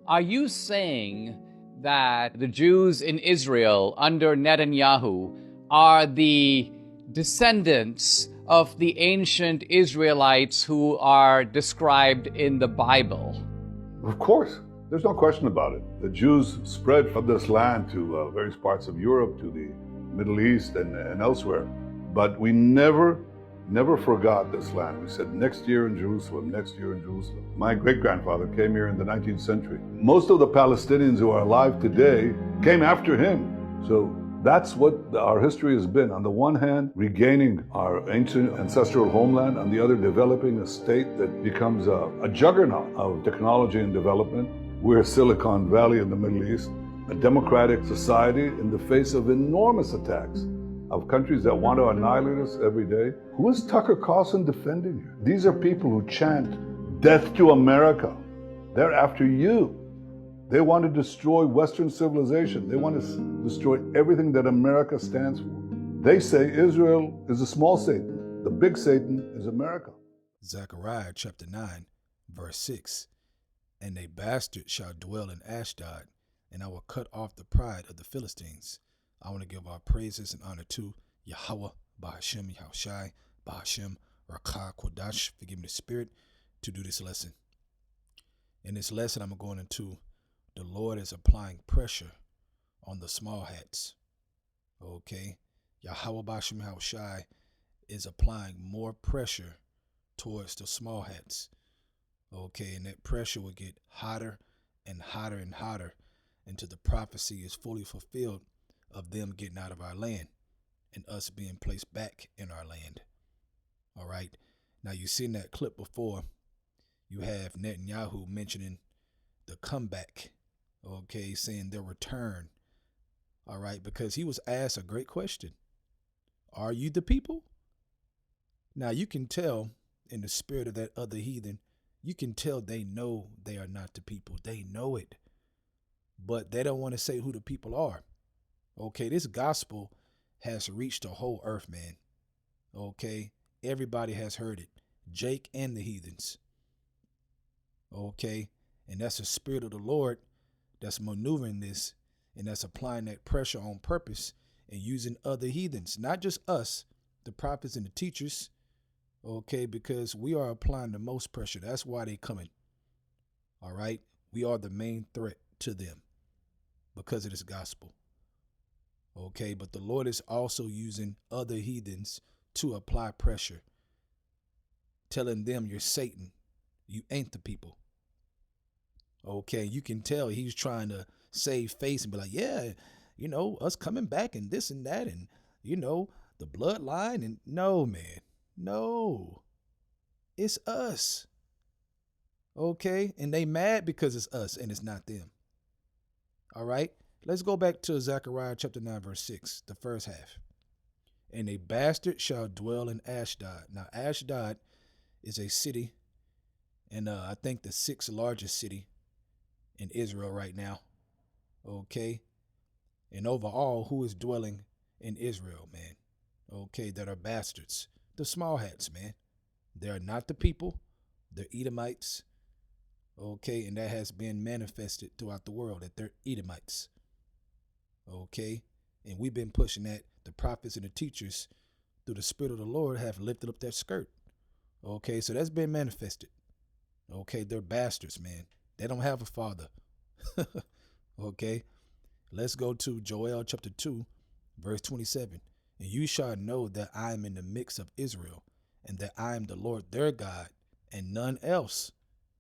Are you saying that the Jews in Israel under Netanyahu are the descendants of the ancient Israelites who are described in the Bible? Of course, there's no question about it. The Jews spread from this land to various parts of Europe, to the Middle East and elsewhere. But we never forgot this land. We said next year in Jerusalem, next year in Jerusalem. My great-grandfather came here in the 19th century. Most of the Palestinians who are alive today came after him. So that's what our history has been. On the one hand, regaining our ancient ancestral homeland. On the other, developing a state that becomes a juggernaut of technology and development. We're Silicon Valley in the Middle East, a democratic society in the face of enormous attacks of countries that want to annihilate us every day. Who is Tucker Carlson defending you? These are people who chant death to America. They're after you. They want to destroy Western civilization. They want to destroy everything that America stands for. They say Israel is a small Satan. The big Satan is America. Zechariah chapter 9, verse 6. And a bastard shall dwell in Ashdod, and I will cut off the pride of the Philistines. I want to give our praises and honor to Yahweh, Bahashem, Yahushai, Bahashem, Rakah, Kodash, forgive me the spirit, to do this lesson. In this lesson, I'm going into the Lord is applying pressure on the small hats. Okay. Yahweh Bahashem Yahushai is applying more pressure towards the small hats. Okay. And that pressure will get hotter and hotter and hotter until the prophecy is fully fulfilled of them getting out of our land and us being placed back in our land. All right. Now, you've seen that clip before. You have Netanyahu mentioning the comeback. Okay, saying their return. All right, because he was asked a great question. Are you the people? Now, you can tell in the spirit of that other heathen, you can tell they know they are not the people. They know it. But they don't want to say who the people are. Okay, this gospel has reached the whole earth, man. Okay, everybody has heard it. Jake and the heathens. Okay, and that's the spirit of the Lord that's maneuvering this, and that's applying that pressure on purpose and using other heathens, not just us, the prophets and the teachers, okay, because we are applying the most pressure. That's why they coming. All right, we are the main threat to them because of this gospel. Okay, but the Lord is also using other heathens to apply pressure, telling them you're Satan, you ain't the people. Okay, you can tell he's trying to save face and be like, yeah, you know, us coming back and this and that and, you know, the bloodline. And no, man, no, it's us. Okay, and they mad because it's us and it's not them. All right, let's go back to Zechariah chapter 9, verse 6, the first half. And a bastard shall dwell in Ashdod. Now, Ashdod is a city, and I think the sixth largest city in Israel right now. Okay. And overall, who is dwelling in Israel, man? Okay, that are bastards. The small hats, man. They are not the people. They're Edomites. Okay, and that has been manifested throughout the world that they're Edomites. Okay, and we've been pushing that. The prophets and the teachers, through the Spirit of the Lord, have lifted up that skirt. Okay, so that's been manifested. Okay, they're bastards, man. They don't have a father. Okay, let's go to Joel chapter 2, verse 27. And you shall know that I am in the midst of Israel, and that I am the Lord their God, and none else.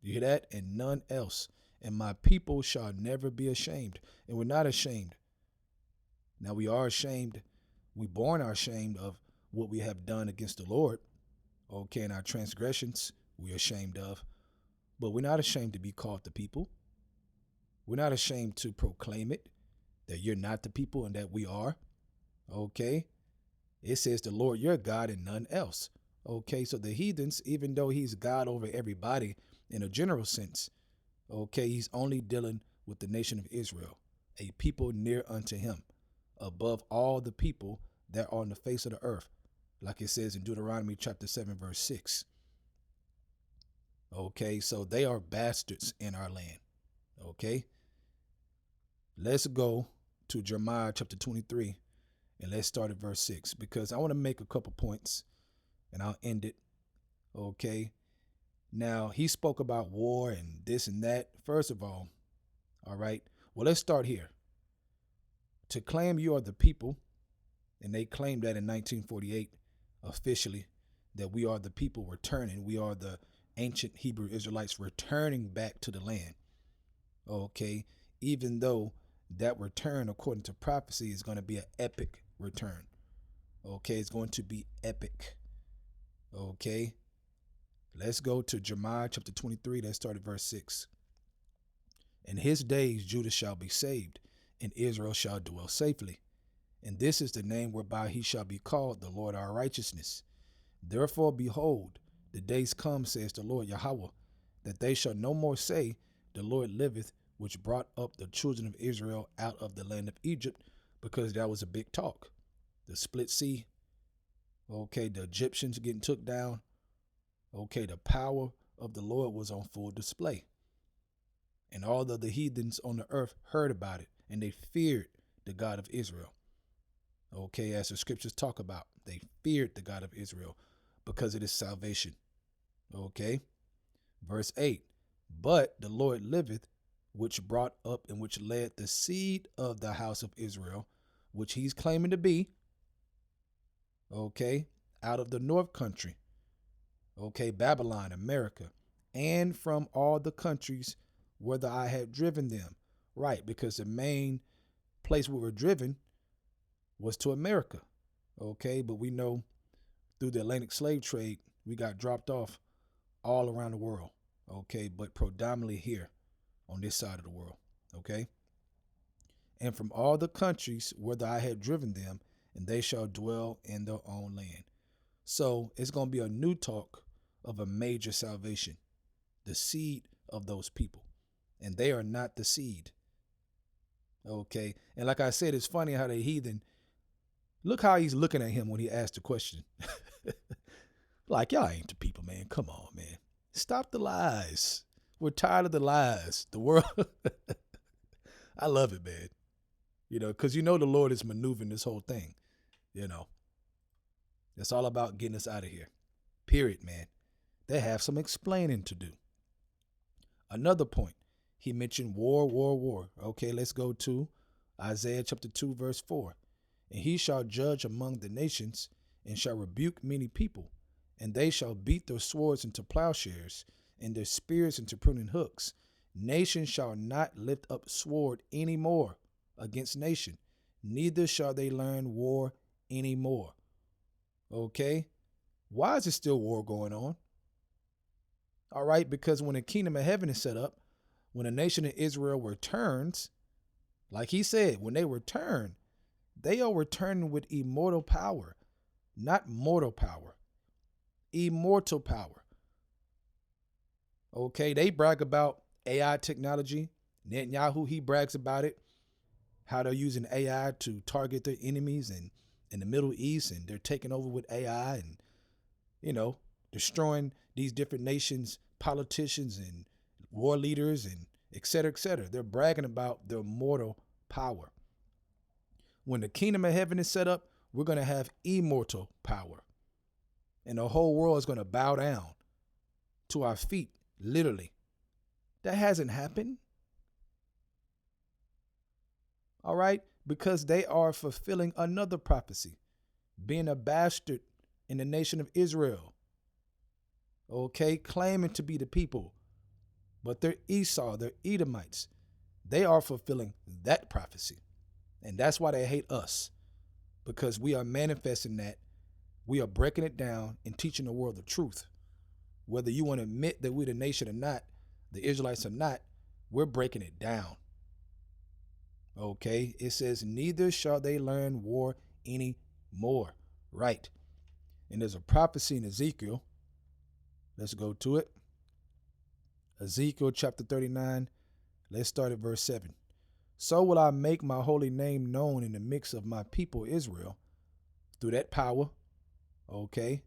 You hear that? And none else. And my people shall never be ashamed. And we're not ashamed. Now we are ashamed. We born are ashamed of what we have done against the Lord. Okay, and our transgressions we're ashamed of. But we're not ashamed to be called the people. We're not ashamed to proclaim it, that you're not the people and that we are. Okay. It says the Lord your God and none else. Okay, so the heathens, even though he's God over everybody in a general sense, okay, he's only dealing with the nation of Israel, a people near unto him, above all the people that are on the face of the earth, like it says in Deuteronomy chapter 7, verse 6. Okay, so they are bastards in our land. Okay. Let's go to Jeremiah chapter 23 and let's start at verse 6 because I want to make a couple points and I'll end it. Okay. Now, he spoke about war and this and that. First of all right. Well, let's start here. To claim you are the people, and they claimed that in 1948 officially, that we are the people returning. We are the ancient Hebrew Israelites returning back to the land. Okay. Even though that return, according to prophecy, is going to be an epic return. Okay. It's going to be epic. Okay. Let's go to Jeremiah chapter 23. Let's start at verse 6. In his days Judah shall be saved, and Israel shall dwell safely. And this is the name whereby he shall be called, the Lord our righteousness. Therefore, behold, the days come, says the Lord Yahweh, that they shall no more say, the Lord liveth, which brought up the children of Israel out of the land of Egypt, because that was a big talk. The split sea, okay, the Egyptians getting took down, okay, the power of the Lord was on full display. And all of the heathens on the earth heard about it, and they feared the God of Israel. Okay, as the scriptures talk about, they feared the God of Israel because of his salvation. Okay, verse 8, but the Lord liveth, which brought up and which led the seed of the house of Israel, which he's claiming to be, okay, out of the north country, okay, Babylon, America, and from all the countries whither I had driven them. Right, because the main place we were driven was to America. Okay, but we know through the Atlantic slave trade, we got dropped off all around the world. Okay, but predominantly here on this side of the world. Okay, and from all the countries whither I had driven them, and they shall dwell in their own land. So it's going to be a new talk of a major salvation, the seed of those people. And they are not the seed. Okay. And like I said, it's funny how the heathen, look how he's looking at him when he asked the question. Like, y'all ain't the people, man. Come on, man. Stop the lies. We're tired of the lies. The world. I love it, man. Because the Lord is maneuvering this whole thing. It's all about getting us out of here. Period, man. They have some explaining to do. Another point. He mentioned war. Okay, let's go to Isaiah chapter 2, verse 4. And he shall judge among the nations and shall rebuke many people, and they shall beat their swords into plowshares and their spears into pruning hooks. Nation shall not lift up sword any more against nation, neither shall they learn war any more. Okay, why is there still war going on? All right, because when the kingdom of heaven is set up, when the nation of Israel returns, like he said, when they return, they are returning with immortal power, not mortal power, immortal power. Okay, they brag about AI technology. Netanyahu, he brags about it, how they're using AI to target their enemies in the Middle East, and they're taking over with AI and, destroying these different nations, politicians and war leaders and et cetera, et cetera. They're bragging about their mortal power. When the kingdom of heaven is set up, we're going to have immortal power. And the whole world is going to bow down to our feet, literally. That hasn't happened. All right? Because they are fulfilling another prophecy, being a bastard in the nation of Israel. Okay? Claiming to be the people. But they're Esau, they're Edomites. They are fulfilling that prophecy. And that's why they hate us. Because we are manifesting that. We are breaking it down and teaching the world the truth. Whether you want to admit that we're the nation or not, the Israelites are not, we're breaking it down. Okay? It says, neither shall they learn war any more. Right. And there's a prophecy in Ezekiel. Let's go to it. Ezekiel chapter 39. Let's start at verse 7. So will I make my holy name known in the midst of my people Israel through that power. Okay.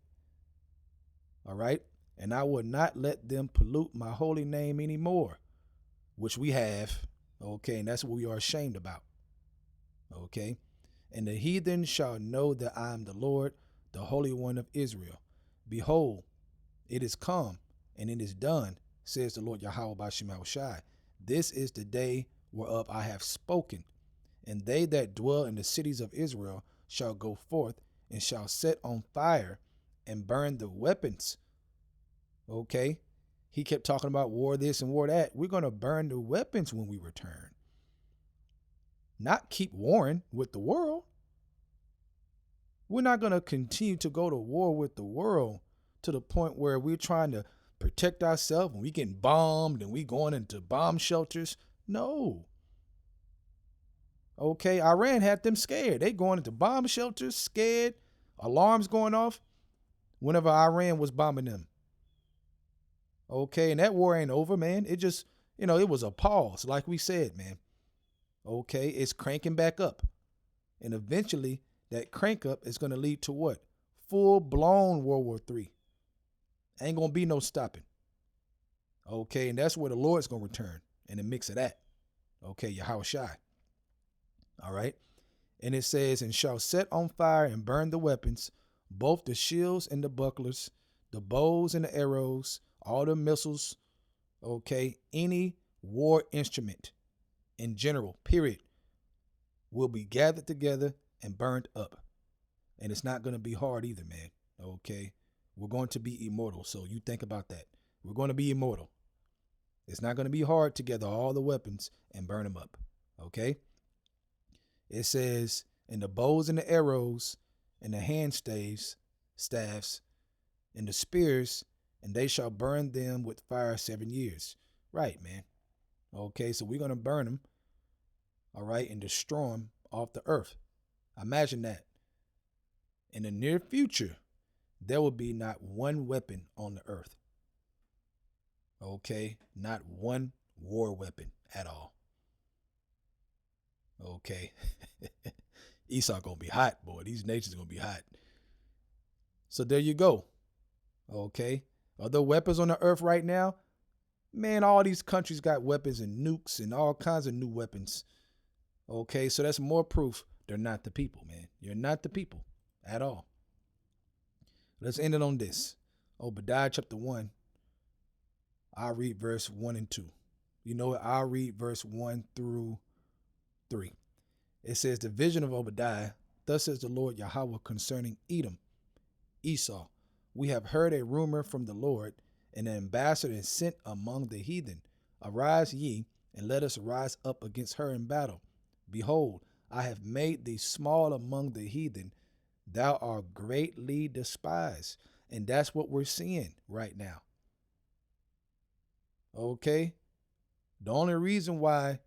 All right. And I will not let them pollute my holy name anymore. which we have, okay, and that's what we are ashamed about, okay? And the heathen shall know that I am the Lord, the Holy One of Israel. Behold, it is come, and it is done, says the Lord Yahweh Bashim Shai. This is the day whereof I have spoken, and they that dwell in the cities of Israel shall go forth and shall set on fire and burn the weapons. Okay? He kept talking about war this and war that. We're going to burn the weapons when we return. Not keep warring with the world. We're not going to continue to go to war with the world to the point where we're trying to protect ourselves and we getting bombed and we going into bomb shelters. No. Okay, Iran had them scared. They going into bomb shelters, scared, alarms going off whenever Iran was bombing them. Okay, and that war ain't over, man. It just, it was a pause, like we said, man. Okay, it's cranking back up. And eventually, that crank up is going to lead to what? Full-blown World War III. Ain't going to be no stopping. Okay, and that's where the Lord's going to return in the mix of that. Okay, Yahweh Shai. All right. And it says, and shall set on fire and burn the weapons, both the shields and the bucklers, the bows and the arrows, all the missiles, okay, any war instrument in general, period, will be gathered together and burned up. And it's not going to be hard either, man. Okay. We're going to be immortal. So you think about that. We're going to be immortal. It's not going to be hard to gather all the weapons and burn them up. Okay. It says, and the bows and the arrows and the hand staffs and the spears, and they shall burn them with fire 7 years. Right, man. Okay, so we're going to burn them, all right, and destroy them off the earth. Imagine that. In the near future, there will be not one weapon on the earth. Okay, not one war weapon at all. Okay. Esau gonna be hot, boy. These nations gonna be hot. So there you go. Okay. Are there weapons on the earth right now? Man, all these countries got weapons and nukes and all kinds of new weapons. Okay, so that's more proof they're not the people, man. You're not the people at all. Let's end it on this. Obadiah chapter 1. I'll read verse 1 and 2. You know what? I'll read verse 1 through 3. It says, the vision of Obadiah, thus says the Lord Yahweh concerning Edom, Esau. We have heard a rumor from the Lord, and an ambassador is sent among the heathen. Arise ye, and let us rise up against her in battle. Behold, I have made thee small among the heathen. Thou art greatly despised. And that's what we're seeing right now. Okay? The only reason why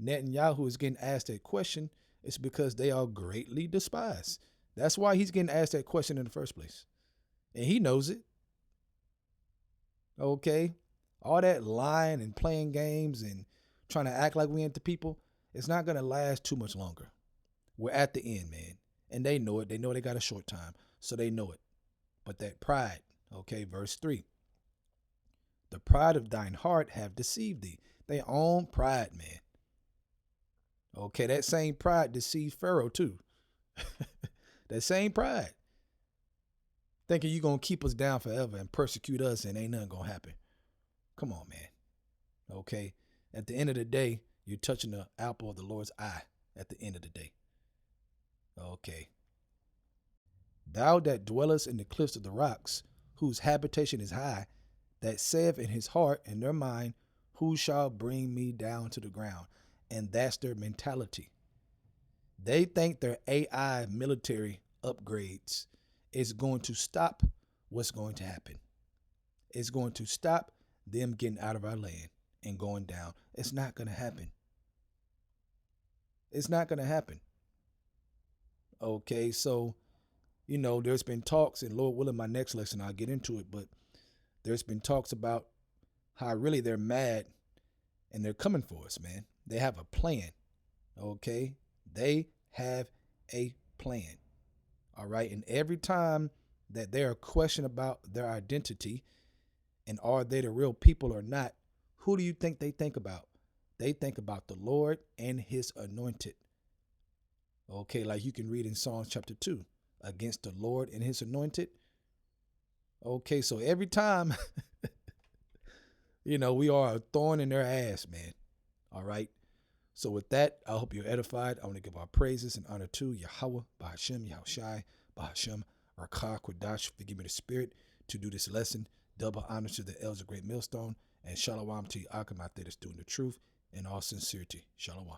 Netanyahu is getting asked that question is because they are greatly despised. That's why he's getting asked that question in the first place. And he knows it. Okay? All that lying and playing games and trying to act like we ain't the people, it's not going to last too much longer. We're at the end, man. And they know it. They know they got a short time, so they know it. But that pride, okay, verse 3. The pride of thine heart have deceived thee. They own pride, man. Okay, that same pride deceived Pharaoh too. That same pride. Thinking you're going to keep us down forever and persecute us and ain't nothing going to happen. Come on, man. Okay, at the end of the day, you're touching the apple of the Lord's eye at the end of the day. Okay. Thou that dwellest in the cliffs of the rocks, whose habitation is high, that saith in his heart and their mind, who shall bring me down to the ground? And that's their mentality. They think their AI military upgrades is going to stop what's going to happen. It's going to stop them getting out of our land and going down. It's not going to happen. It's not going to happen. Okay, so, there's been talks, and Lord willing, my next lesson, I'll get into it, but there's been talks about how really they're mad and they're coming for us, man. They have a plan, okay? They have a plan, all right? And every time that there are questions about their identity and are they the real people or not, who do you think they think about? They think about the Lord and his anointed. Okay, like you can read in Psalms chapter 2, against the Lord and his anointed. Okay, so every time, we are a thorn in their ass, man. All right. So with that, I hope you're edified. I want to give our praises and honor to Yahweh, Bahashem, Yahushai, Bahashem, Rakah, Kodash, forgive me the spirit, to do this lesson. Double honor to the elders of Great Millstone, and shalom to Yaakam out there that's doing the truth in all sincerity. Shalom.